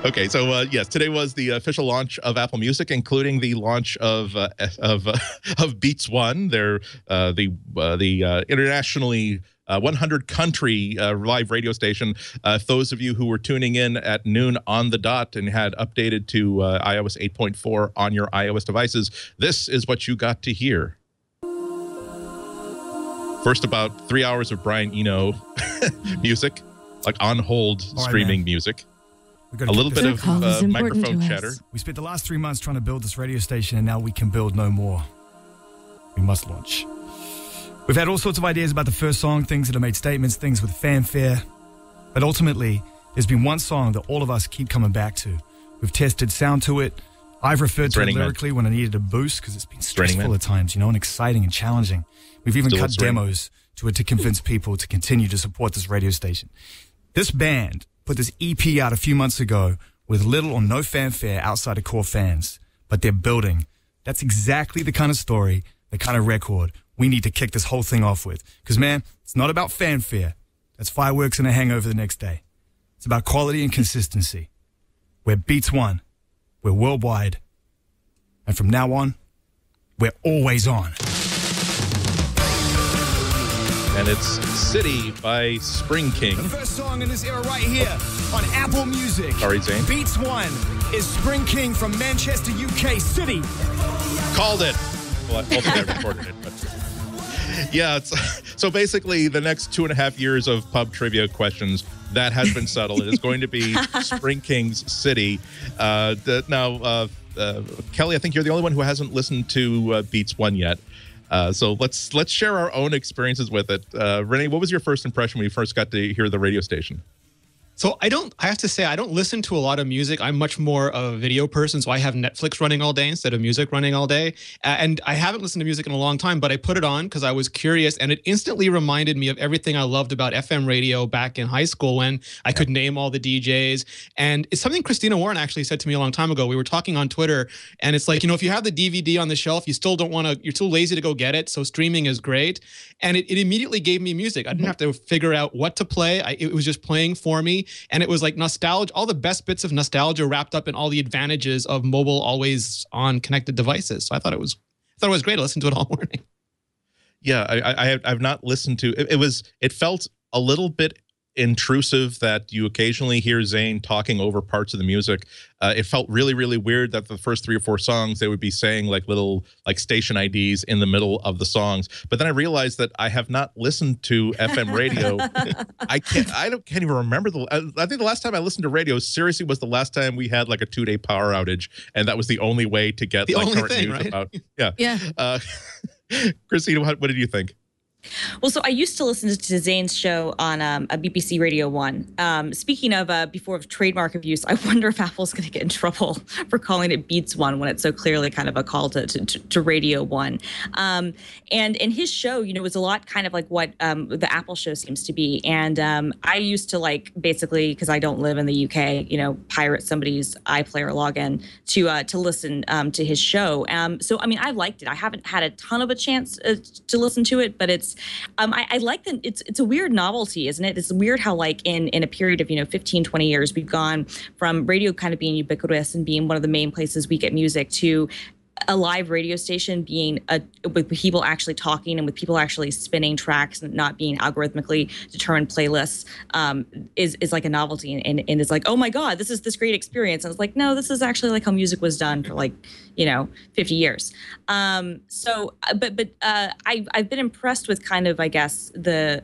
Okay, so yes, today was the official launch of Apple Music, including the launch of Beats One, their the internationally 100 country live radio station. Those of you who were tuning in at noon on the dot and had updated to iOS 8.4 on your iOS devices, this is what you got to hear. First, about 3 hours of Brian Eno music, like on hold streaming music. A little bit of microphone chatter. We spent the last 3 months trying to build this radio station, and now we can build no more. We must launch. We've had all sorts of ideas about the first song, things that have made statements, things with fanfare. But ultimately, there's been one song that all of us keep coming back to. We've tested sound to it. I've referred to it lyrically when I needed a boost because it's been stressful at times, you know, and exciting and challenging. We've even cut demos to it to convince people to continue to support this radio station. This band put this EP out a few months ago with little or no fanfare outside of core fans, but they're building. That's exactly the kind of story, the kind of record we need to kick this whole thing off with. Because, man, it's not about fanfare. That's fireworks and a hangover the next day. It's about quality and consistency. We're Beats One. We're worldwide. And from now on, we're always on. And it's City by Spring King. The first song in this era right here on Apple Music. Sorry, Zane. Beats One is Spring King from Manchester, UK. City. Called it. Well, I think I recorded it. But yeah, so basically the next 2.5 years of pub trivia questions, that has been settled. It is going to be Spring King's City. Now, Kelly, I think you're the only one who hasn't listened to Beats One yet. So let's share our own experiences with it. Rene, what was your first impression when you first got to hear the radio station? So I have to say, I don't listen to a lot of music. I'm much more of a video person, so I have Netflix running all day instead of music running all day. And I haven't listened to music in a long time, but I put it on because I was curious, and it instantly reminded me of everything I loved about FM radio back in high school when I could name all the DJs. And it's something Christina Warren actually said to me a long time ago. We were talking on Twitter, and it's like, you know, if you have the DVD on the shelf, you still don't want to, you're too lazy to go get it, so streaming is great. And it immediately gave me music. I didn't have to figure out what to play. It was just playing for me. And it was like nostalgia, all the best bits of nostalgia wrapped up in all the advantages of mobile, always on connected devices. So I thought it was great. I listened to it all morning. Yeah, I've not listened to it. It felt a little bit intrusive that you occasionally hear Zane talking over parts of the music. It felt really, really weird that the first 3 or 4 songs they would be saying like little station IDs in the middle of the songs. But then I realized that I have not listened to FM radio. I can't even remember I think the last time I listened to radio seriously was the last time we had like a 2-day power outage, and that was the only way to get the only current thing, news right? about. Yeah. Christina, what did you think? Well, so I used to listen to Zane's show on a BBC Radio 1. Speaking of before of trademark abuse, I wonder if Apple's going to get in trouble for calling it Beats One when it's so clearly kind of a call to Radio 1. And in his show, you know, it was a lot kind of like what the Apple show seems to be. And I used to basically, because I don't live in the UK, you know, pirate somebody's iPlayer login to listen to his show. So, I mean, I liked it. I haven't had a ton of a chance to listen to it, but I like that it's a weird novelty, isn't it? It's weird how in a period of, 15, 20 years, we've gone from radio kind of being ubiquitous and being one of the main places we get music to a live radio station being with people actually talking and with people actually spinning tracks and not being algorithmically determined playlists is like a novelty and it's like, oh my God, this is this great experience. And it's like, no, this is actually like how music was done for 50 years. I've been impressed with kind of, I guess, the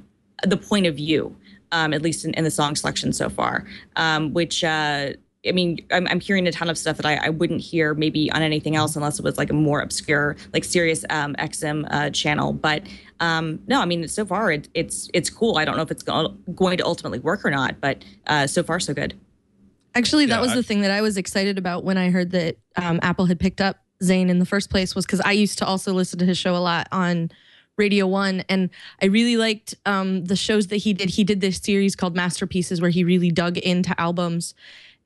point of view, at least in the song selection so far, which I mean, I'm hearing a ton of stuff that I wouldn't hear maybe on anything else unless it was like a more obscure, like Sirius XM channel. But no, I mean, so far it's cool. I don't know if it's going to ultimately work or not, but so far so good. Actually, that was the thing that I was excited about when I heard that Apple had picked up Zane in the first place, was because I used to also listen to his show a lot on Radio 1, and I really liked the shows that he did. He did this series called Masterpieces where he really dug into albums.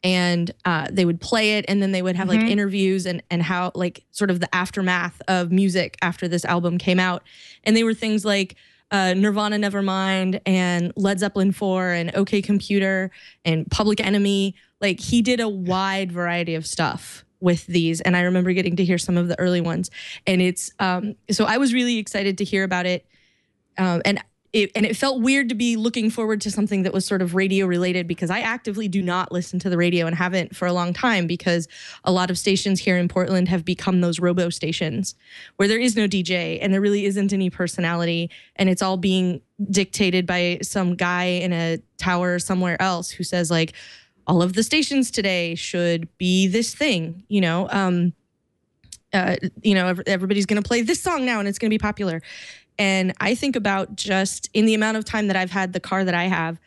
And they would play it, and then they would have like interviews and how like sort of the aftermath of music after this album came out. And they were things like Nirvana Nevermind and Led Zeppelin 4 and OK Computer and Public Enemy. Like he did a wide variety of stuff with these, and I remember getting to hear some of the early ones, and it's so I was really excited to hear about it, and it felt weird to be looking forward to something that was sort of radio related, because I actively do not listen to the radio and haven't for a long time, because a lot of stations here in Portland have become those robo stations where there is no DJ and there really isn't any personality, and it's all being dictated by some guy in a tower somewhere else who says like, all of the stations today should be this thing, everybody's going to play this song now and it's going to be popular. And I think about just in the amount of time that I've had the car that I have,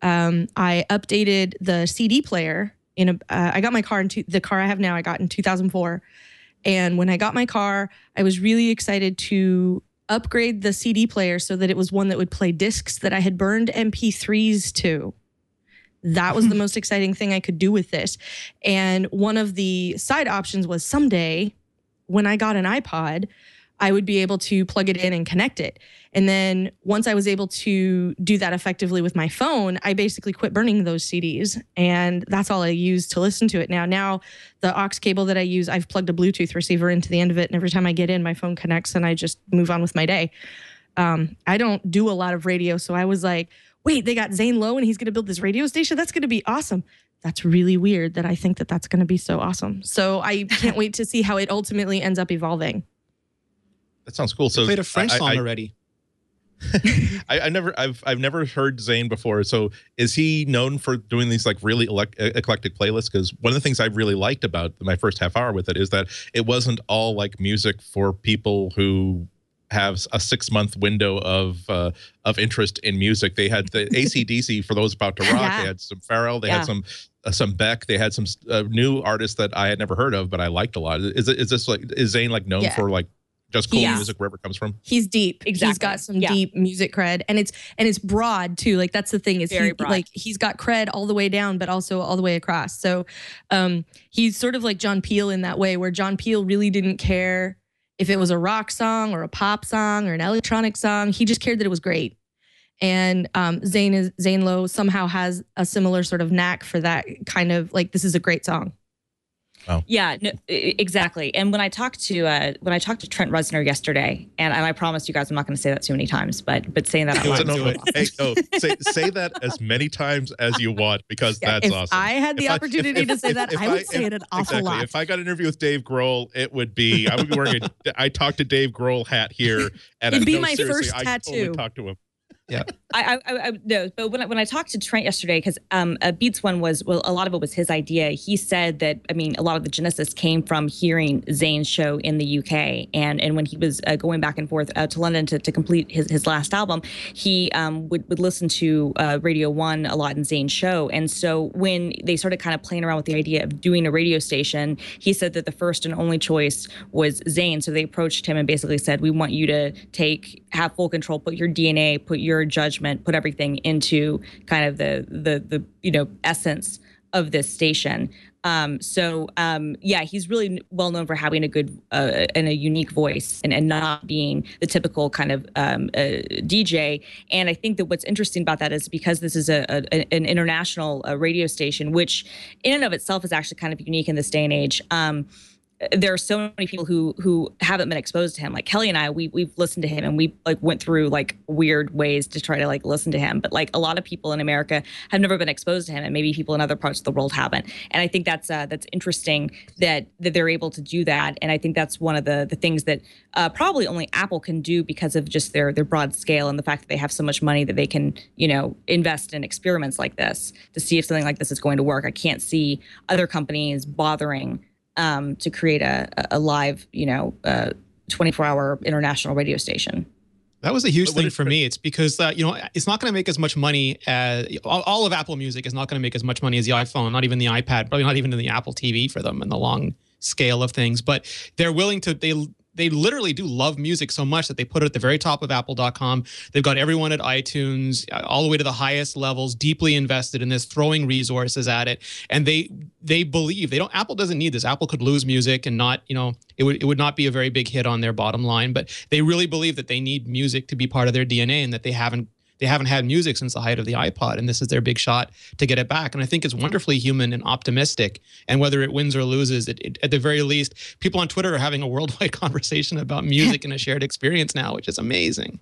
I updated the CD player I got my car the car I have now I got in 2004. And when I got my car, I was really excited to upgrade the CD player so that it was one that would play discs that I had burned MP3s to. That was the most exciting thing I could do with this. And one of the side options was someday when I got an iPod, I would be able to plug it in and connect it. And then once I was able to do that effectively with my phone, I basically quit burning those CDs. And that's all I use to listen to it now. Now, the aux cable that I use, I've plugged a Bluetooth receiver into the end of it. And every time I get in, my phone connects and I just move on with my day. I don't do a lot of radio. So I was like, wait, they got Zane Lowe and he's going to build this radio station? That's going to be awesome. That's really weird that I think that that's going to be so awesome. So I can't wait to see how it ultimately ends up evolving. That sounds cool. So you played a French song already. I've never heard Zane before. So is he known for doing these like really eclectic playlists? Because one of the things I really liked about my first half hour with it is that it wasn't all like music for people who have a 6-month window of interest in music. They had the AC/DC for those about to rock. Yeah. They had some Pharrell. They had some Beck. They had some new artists that I had never heard of, but I liked a lot. Is Zane like known for like just cool music wherever it comes from? He's deep. Exactly. He's got some deep music cred, and it's broad too. Like that's the thing, is very broad. Like he's got cred all the way down, but also all the way across. So he's sort of like John Peel in that way, where John Peel really didn't care if it was a rock song or a pop song or an electronic song. He just cared that it was great. And Zane Lowe somehow has a similar sort of knack for that kind of like, this is a great song. Wow. Yeah, no, exactly. And when I talked to Trent Reznor yesterday, and I promise you guys I'm not going to say that too many times, but saying that out loud. Say that as many times as you want, because that's awesome. I had the opportunity to say that, I would say it an awful lot. If I got an interview with Dave Grohl, I would be wearing I talked to Dave Grohl hat here. And it'd be my first tattoo. I totally talked to him. Yeah, I no, but when I talked to Trent yesterday, because Beats One was, well, a lot of it was his idea. He said that, I mean, a lot of the genesis came from hearing Zane's show in the UK, and when he was going back and forth to London to complete his last album, he would listen to Radio 1 a lot in Zane's show. And so when they started kind of playing around with the idea of doing a radio station, he said that the first and only choice was Zane. So they approached him and basically said, we want you to have full control, put your DNA, put your judgment, put everything into kind of the essence of this station. He's really well known for having a good and a unique voice and not being the typical kind of DJ. And I think that what's interesting about that is because this is an international radio station, which in and of itself is actually kind of unique in this day and age. There are so many people who haven't been exposed to him. Like Kelly and I, we've listened to him, and we like went through like weird ways to try to like listen to him. But like a lot of people in America have never been exposed to him, and maybe people in other parts of the world haven't. And I think that's interesting that they're able to do that. And I think that's one of the things that probably only Apple can do because of just their broad scale and the fact that they have so much money that they can invest in experiments like this to see if something like this is going to work. I can't see other companies bothering to create a live, 24-hour international radio station. That was a huge thing for me. It's because it's not going to make as much money as all of Apple Music is not going to make as much money as the iPhone, not even the iPad, probably not even in the Apple TV for them in the long scale of things. But they're willing to. They literally do love music so much that they put it at the very top of Apple.com. They've got everyone at iTunes, all the way to the highest levels, deeply invested in this, throwing resources at it. And they believe Apple doesn't need this. Apple could lose music and not, it would not be a very big hit on their bottom line. But they really believe that they need music to be part of their DNA, and that they haven't they haven't had music since the height of the iPod, and this is their big shot to get it back. And I think it's wonderfully human and optimistic. And whether it wins or loses, at the very least, people on Twitter are having a worldwide conversation about music and a shared experience now, which is amazing.